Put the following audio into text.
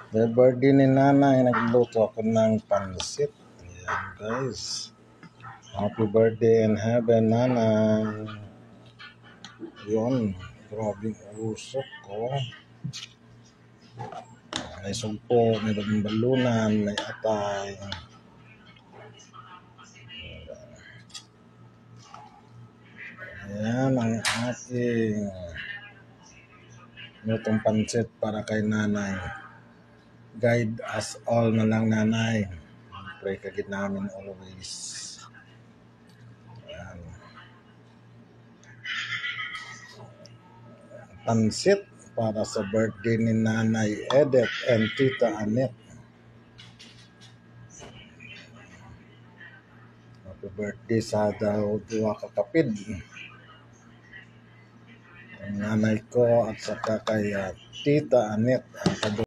Dahil birthday ni nanay, nagluto ako ng pansit. Ayan guys. Happy birthday in heaven, nanay. Yun. Grabing usok ko. May sumpo, may bagong balunan, may atay. Ayan ang aking lutong pansit para kay nanay. Guide us all na lang, nanay. Pray ka gid namin always. Ayan. Pansit para sa birthday ni Nanay Edith and Tita Annette. Happy birthday sa daw duwa kakapid. Ang nanay ko at saka kay Tita Annette.